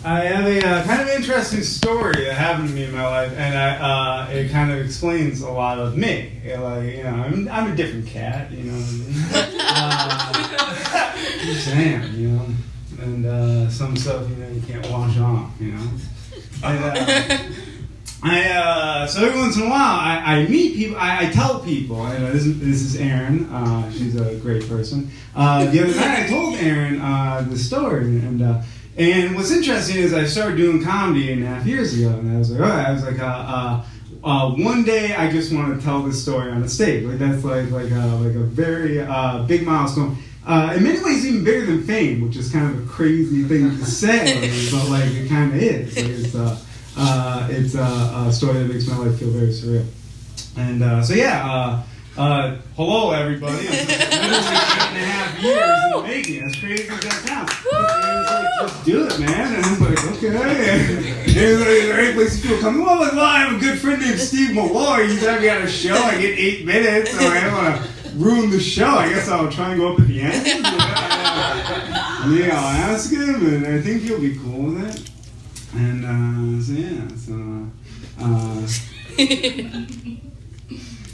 I have a kind of interesting story that happened to me in my life, and it kind of explains a lot of me. I'm a different cat, you know what I mean? I just am, you know. And some stuff, you know, you can't wash off, you know. And, so every once in a while, I meet people. I tell people. This is Erin. She's a great person. The other night, I told Erin the story, and what's interesting is I started doing comedy 8.5 years ago, and I was like, one day I just want to tell this story on the stage. Like that's like a very big milestone. In many ways, even bigger than fame, which is kind of a crazy thing to say, but like it kind of is. Like, it's a story that makes my life feel very surreal. And hello everybody. It's literally 8.5 years in the making. That's crazy as that sounds. But was like, just do it, man. And I was like, okay. And it was like, is there any place you feel comfortable? Well, I have a good friend named Steve Malloy. He's having me on a show. I get 8 minutes, so I don't want to ruin the show. I guess I'll try and go up at the end. Yeah, I'll ask him, and I think he'll be cool with it. And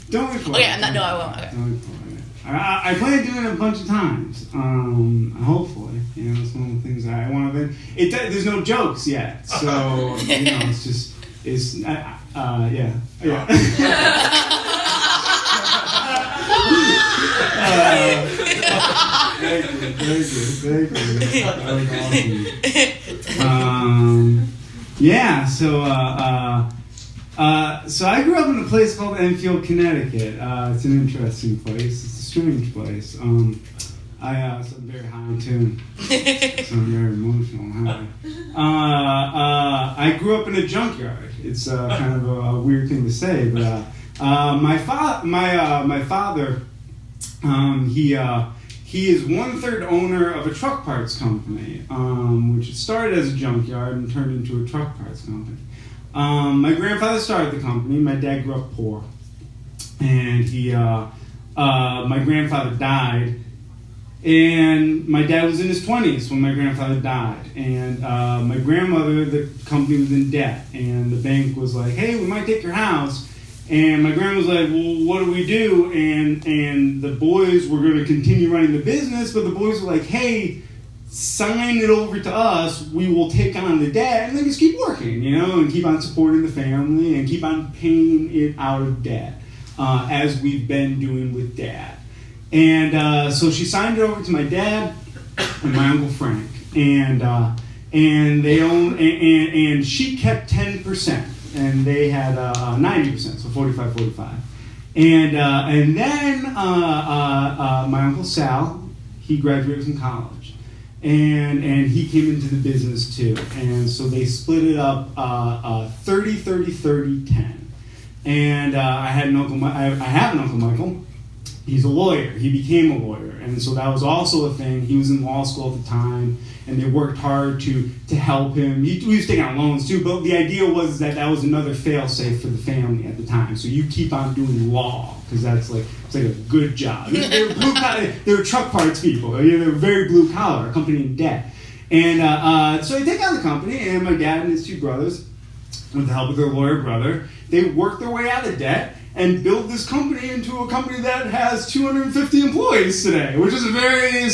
don't record. Okay, no, I won't. Okay. Don't record. I plan on doing it a bunch of times. Hopefully, you know, it's one of the things I want to. There's no jokes yet, so you know, it's just yeah. Thank you. Yeah, so I grew up in a place called Enfield, Connecticut. It's an interesting place. It's a strange place. So I'm very high on tune. So I'm very emotional. I grew up in a junkyard. It's kind of a weird thing to say, but my father, he is 1/3 owner of a truck parts company, which started as a junkyard and turned into a truck parts company. My grandfather started the company. My dad grew up poor, and my grandfather died, and my dad was in his 20s when my grandfather died, and my grandmother, the company was in debt, and the bank was like, hey, we might take your house. And my grandma was like, well, what do we do? And the boys were going to continue running the business, but the boys were like, hey, sign it over to us. We will take on the debt and then just keep working, you know, and keep on supporting the family and keep on paying it out of debt, as we've been doing with Dad. And so she signed it over to my dad and my Uncle Frank. And they own, and she kept 10%. And they had 90%, so 45-45. And then my Uncle Sal, he graduated from college. And he came into the business too. And so they split it up 30-30-30-10. And I have an Uncle Michael. He's a lawyer. He became a lawyer. And so that was also a thing. He was in law school at the time, and they worked hard to help him. He was taking out loans too, but the idea was that was another fail-safe for the family at the time. So you keep on doing law, because it's like a good job. They were blue collar. They were truck parts people. They were very blue collar, a company in debt. And so they take on the company, and my dad and his 2 brothers, with the help of their lawyer brother, they worked their way out of debt and build this company into a company that has 250 employees today, which is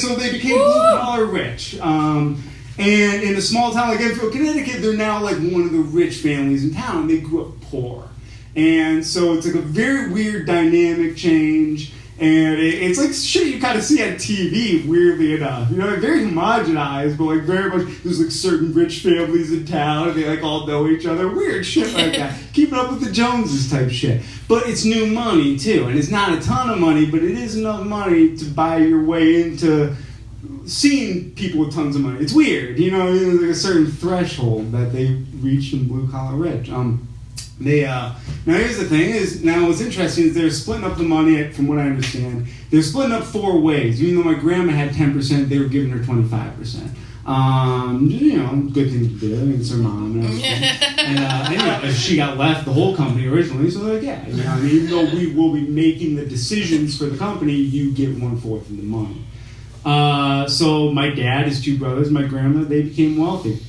so they became blue-collar rich. And in a small town like Enfield, Connecticut, they're now like one of the rich families in town. They grew up poor. And so it's like a very weird dynamic change. And it's like shit you kind of see on TV, weirdly enough. You know, like very homogenized, but like very much, there's like certain rich families in town, and they like all know each other. Weird shit like that. Keeping up with the Joneses type shit. But it's new money, too. And it's not a ton of money, but it is enough money to buy your way into seeing people with tons of money. It's weird, you know, there's like a certain threshold that they reach in blue-collar rich. Now here's the thing, what's interesting is they're splitting up the money, from what I understand, they're splitting up 4 ways. Even though my grandma had 10%, they were giving her 25%. You know, good thing to do. I mean, it's her mom and everything. And she got left the whole company originally, so like, yeah, you know, I mean, even though we will be making the decisions for the company, you get 1/4 of the money. So my dad, his two brothers, my grandma, they became wealthy.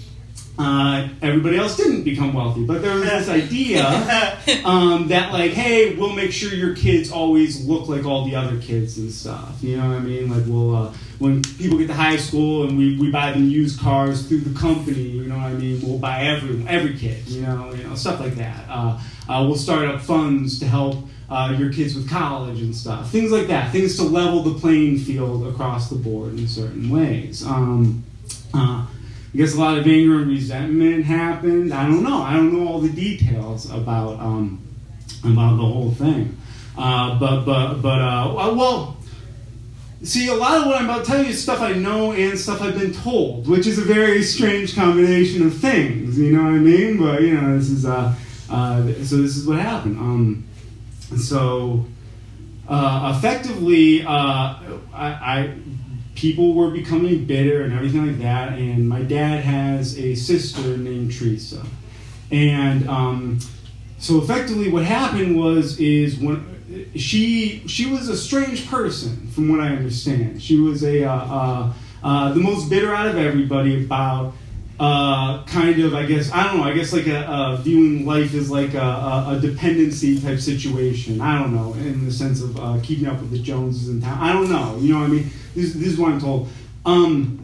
Everybody else didn't become wealthy, but there was this idea that like, hey, we'll make sure your kids always look like all the other kids and stuff. You know what I mean? Like we'll when people get to high school and we buy them used cars through the company. You know what I mean? We'll buy every kid. You know stuff like that. We'll start up funds to help your kids with college and stuff. Things like that. Things to level the playing field across the board in certain ways. I guess a lot of anger and resentment happened. I don't know. I don't know all the details about the whole thing. Well, see, a lot of what I'm about to tell you is stuff I know and stuff I've been told, which is a very strange combination of things. You know what I mean? But this is so this is what happened. Effectively, people were becoming bitter and everything like that, and my dad has a sister named Teresa. And so effectively what happened is when she was a strange person, from what I understand. She was the most bitter out of everybody about kind of, I guess like a viewing life as like a dependency type situation. I don't know, in the sense of keeping up with the Joneses in town. I don't know, you know what I mean? This is what I'm told. When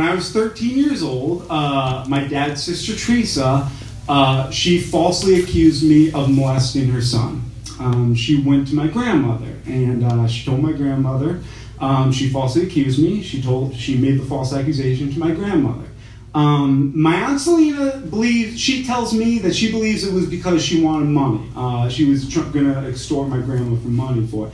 I was 13 years old, my dad's sister Teresa, she falsely accused me of molesting her son. She went to my grandmother and she told my grandmother. She falsely accused me. She made the false accusation to my grandmother. My Aunt Selena tells me that she believes it was because she wanted money. She was going to extort my grandma for money for it.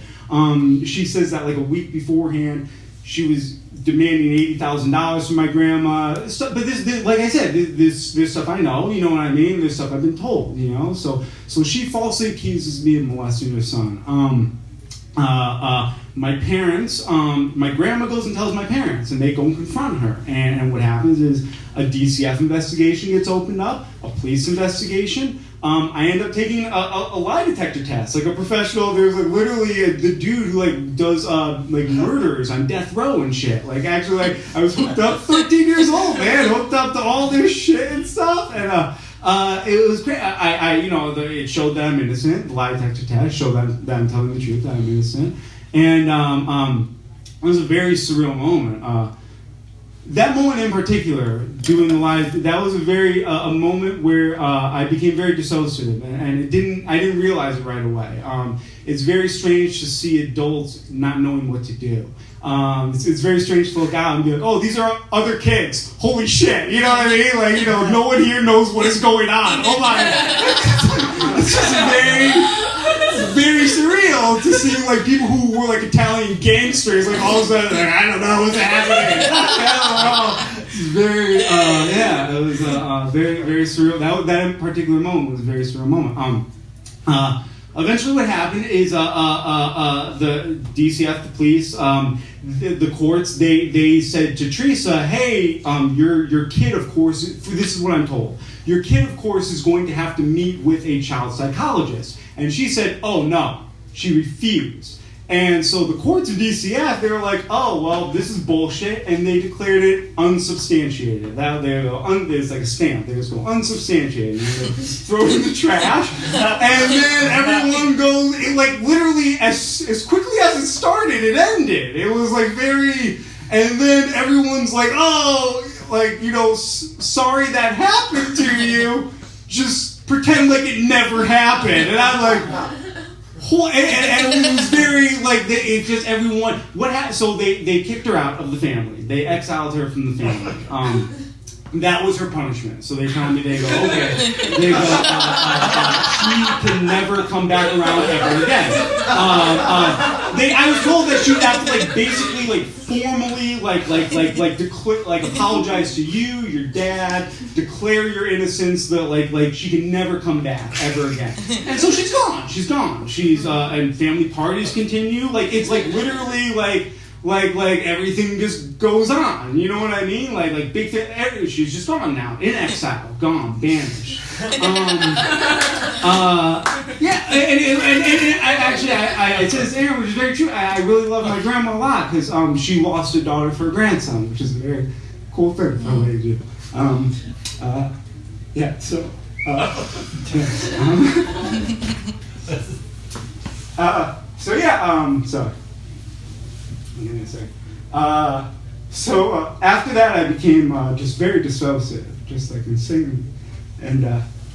She says that like a week beforehand, she was demanding $80,000 from my grandma. But this, like I said, this stuff I know. You know what I mean? This stuff I've been told. So she falsely accuses me of molesting her son. My parents, my grandma goes and tells my parents, and they go and confront her. And what happens is a DCF investigation gets opened up, a police investigation. I end up taking a lie detector test, like a professional. There's like literally the dude who like does like murders on death row and shit. Like actually, like I was hooked up, 13 years old, man, hooked up to all this shit and stuff, and it was great. It showed that I'm innocent. The lie detector test showed that I'm telling the truth, that I'm innocent, and it was a very surreal moment. That moment in particular, doing the live, that was a moment where I became very dissociative, and I didn't realize it right away. It's very strange to see adults not knowing what to do. It's very strange to look out and be like, oh, these are other kids. Holy shit. You know what I mean? Like, no one here knows what is going on. Oh my. It's just very surreal to see like people who were like Italian gangsters, like all of a sudden, like, I don't know what's happening. I don't know. It's very, it was very, very surreal. That particular moment was a very surreal moment. Eventually what happened is the DCF, the police, the courts, they said to Teresa, hey, your kid, of course, this is what I'm told, your kid, of course, is going to have to meet with a child psychologist. And she said, oh, no. She refused. And so the courts of DCF, they were like, oh, well, this is bullshit, and they declared it unsubstantiated. It's like a stamp. They just go unsubstantiated. And they throw it in the trash, and then everyone goes, like literally as quickly as it started, it ended. It was like and then everyone's like, oh, like, sorry that happened to you. Just pretend like it never happened. And I'm like, and it was very like everyone. What happened? So they kicked her out of the family. They exiled her from the family. That was her punishment. So they told me, they go, okay. They go, she can never come back around ever again. I was told that she would have to basically formally apologize to you, your dad, declare your innocence, that she can never come back ever again. And so she's gone. She's gone. And family parties continue. It's literally like everything just goes on. You know what I mean? Like big thing. She's just gone now, in exile, gone, banished. Yeah, and I actually I said this, Aaron, which is very true. I really love my grandma a lot because she lost a daughter for a grandson, which is a very cool thing for a lady to do. Yeah, so. So yeah, sorry. I'm gonna say. So after that, I became just very dissociative, just like insane, and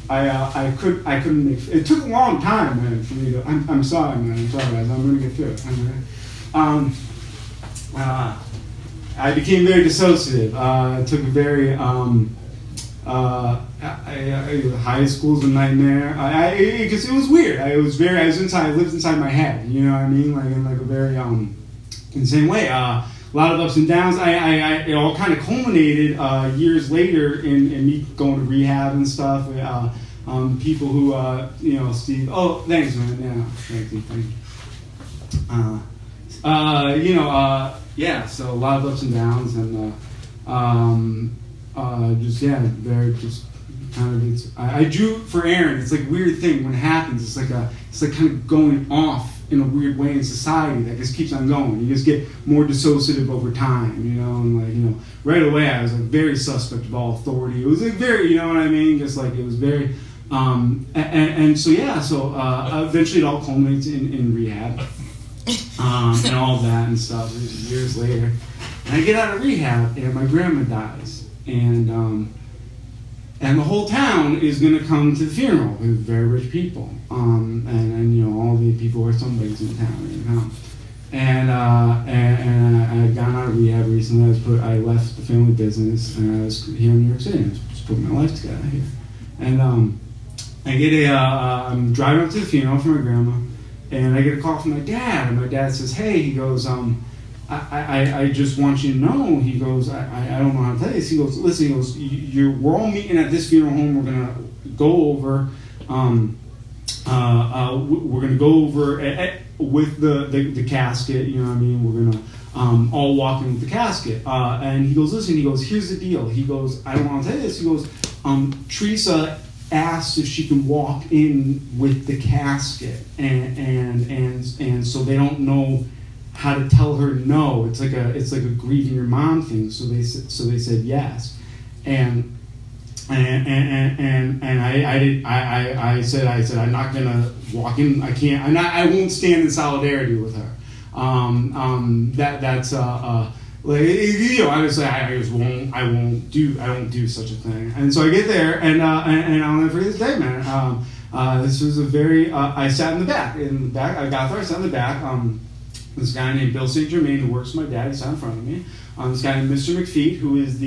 I couldn't make. It took a long time, man, for me to. I'm sorry, man. I'm sorry, guys. I'm gonna get through it. I became very dissociative. It took a very high school's a nightmare. Because it was weird. I was inside. I lived inside my head. You know what I mean? Like in like a very insane way. A lot of ups and downs. It all kind of culminated years later in me going to rehab and stuff. People who Steve. Oh, thanks, man. Yeah, thank you. Yeah. So a lot of ups and downs and. I drew for Aaron. It's like a weird thing when it happens. It's like kind of going off in a weird way in society that just keeps on going. You just get more dissociative over time, and right away I was like very suspect of all authority. It was like very, you know what I mean? Just like it was very, so eventually it all culminates in rehab, and all of that and stuff. Years later, and I get out of rehab and my grandma dies. And the whole town is going to come to the funeral with very rich people, and all the people who are somebody's in town, And I had gotten out of rehab recently. I left the family business, and I was here in New York City. I was just putting my life together here. And I'm driving up to the funeral for my grandma, and I get a call from my dad, and my dad says, "Hey," he goes, I just want you to know, he goes, I don't know how to tell you this. He goes, listen, he goes, we're all meeting at this funeral home. We're going to go over, with the casket, you know what I mean? We're going to all walk in with the casket. And he goes, listen, he goes, here's the deal. He goes, I don't want to tell you this. He goes, Teresa asked if she can walk in with the casket. And so they don't know how to tell her no. It's like a grieving your mom thing. So they said yes, and I said I'm not gonna walk in. I can't. I won't stand in solidarity with her. That's honestly I won't do such a thing. And so I get there and I'll never forget this day, man. This was a very I sat in the back. I got there. I sat in the back. This guy named Bill St. Germain, who works for my dad, he's sat in front of me. This guy named Mr. McFeet, who is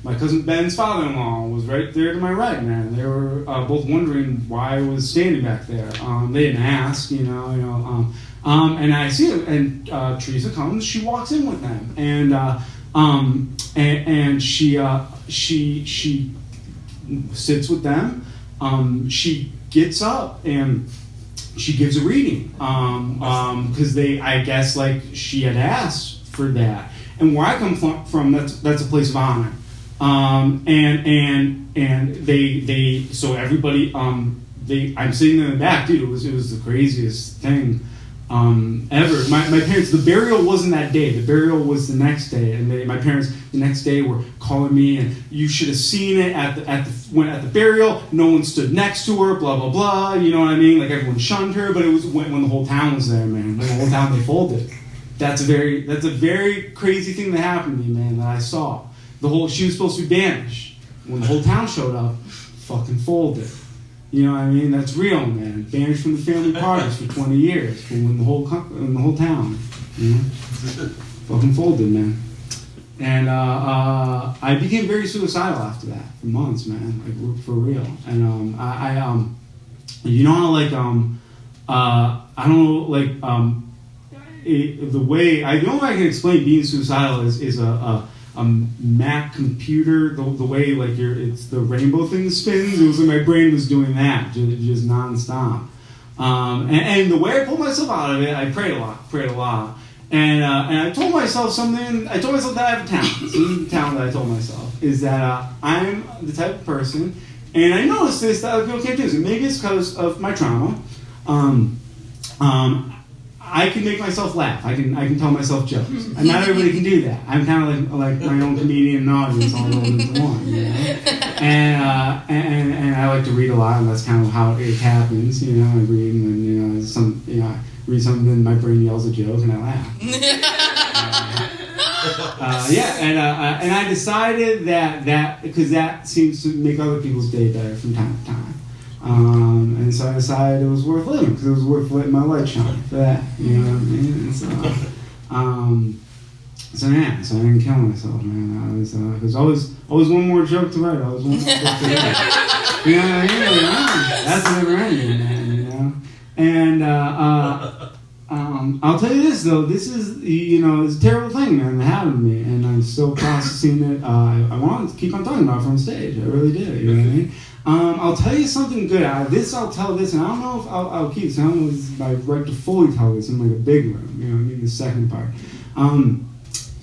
my cousin Ben's father-in-law, was right there to my right, man. They were both wondering why I was standing back there. They didn't ask, and I see it, and Teresa comes, she walks in with them, and she sits with them. She gets up and she gives a reading because I guess like she had asked for that, and where I come from, that's a place of honor, and they so everybody I'm sitting in the back, dude. It was the craziest thing ever. My parents, the burial wasn't that day. The burial was the next day, and my parents the next day were calling me, and you should have seen it at the burial. No one stood next to her, blah blah blah. You know what I mean? Like everyone shunned her, but it was when the whole town was there, man. When the whole town they folded. That's a very crazy thing that happened to me, man. That I saw. She was supposed to be banished. When the whole town showed up, fucking folded. You know what I mean? That's real, man. Banished from the family parties for 20 years. When the whole town, fucking folded, man. And I became very suicidal after that for months, man. Like for real. And I you know how like I don't know like the way I know I can explain being suicidal is a Mac computer, the way like it's the rainbow thing spins. It was like my brain was doing that just nonstop. And the way I pulled myself out of it, I prayed a lot, And I told myself something. I told myself that I have a talent. This is the talent that I told myself is that I'm the type of person, and I noticed this that other people can't do this. And maybe it's because of my trauma. I can make myself laugh. I can tell myself jokes, and not everybody can do that. I'm kind of like my own comedian and audience all rolled into one. You know? And I like to read a lot, and that's kind of how it happens. You know, I read, and then I read something, and my brain yells a joke, and I laugh. And I decided that because that seems to make other people's day better from time to time. And so I decided it was worth living because it was worth letting my light shine for that. You know what I mean? And so I didn't kill myself, man. There's always one more joke to write. Always one more joke to write. You know what I mean? That's never ending, man. You know. And I'll tell you this though. This is it's a terrible thing, man, that happened to me, and I'm still processing it. I want to keep on talking about it from stage. I really do. You know what I mean? I'll tell you something good. I'll tell this, and I don't know if I'll keep this. I don't know if it's my right to fully tell this in like a big room. You know what I mean? The second part.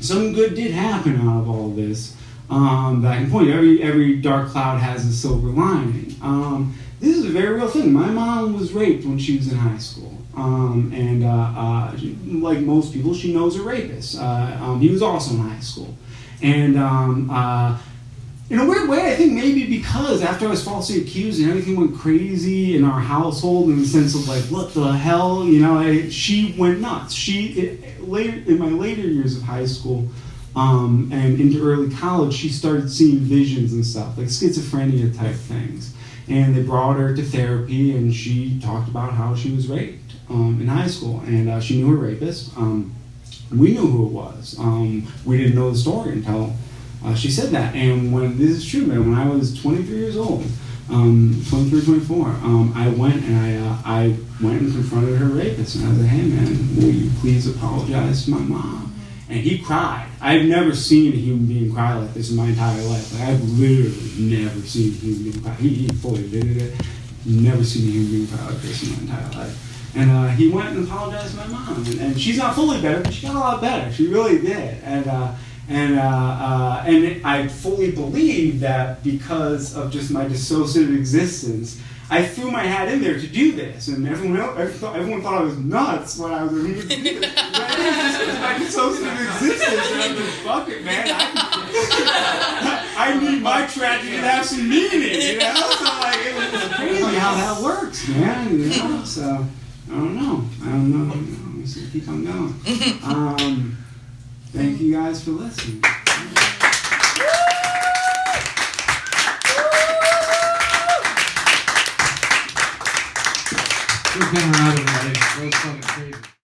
Something good did happen out of all this. That I can point. Every dark cloud has a silver lining. This is a very real thing. My mom was raped when she was in high school. Like most people, she knows a rapist. He was also in high school. And in a weird way, I think maybe because after I was falsely accused and everything went crazy in our household in the sense of like, what the hell, she went nuts. In my later years of high school and into early college, she started seeing visions and stuff, like schizophrenia type things. And they brought her to therapy, and she talked about how she was raped in high school. And she knew her rapist. We knew who it was. We didn't know the story until she said that. And this is true, man, when I was 23 years old, 23, 24, I went and confronted her rapist. And I was like, hey, man, will you please apologize to my mom? And he cried. I've never seen a human being cry like this in my entire life. Like, I've literally never seen a human being cry. He fully admitted it. Never seen a human being cry like this in my entire life. And he went and apologized to my mom. And she's not fully better, but she got a lot better. She really did. And I fully believe that because of just my dissociative existence, I threw my hat in there to do this, and everyone thought I was nuts when I was like, who would do this? But it was just my dissociative existence, and I was like, fuck it, man. I need my tragedy to have some meaning, So like, it was crazy how that works, man. So I don't know. I'm just gonna keep on going. Thank you guys for listening. Camerota, that was fucking crazy.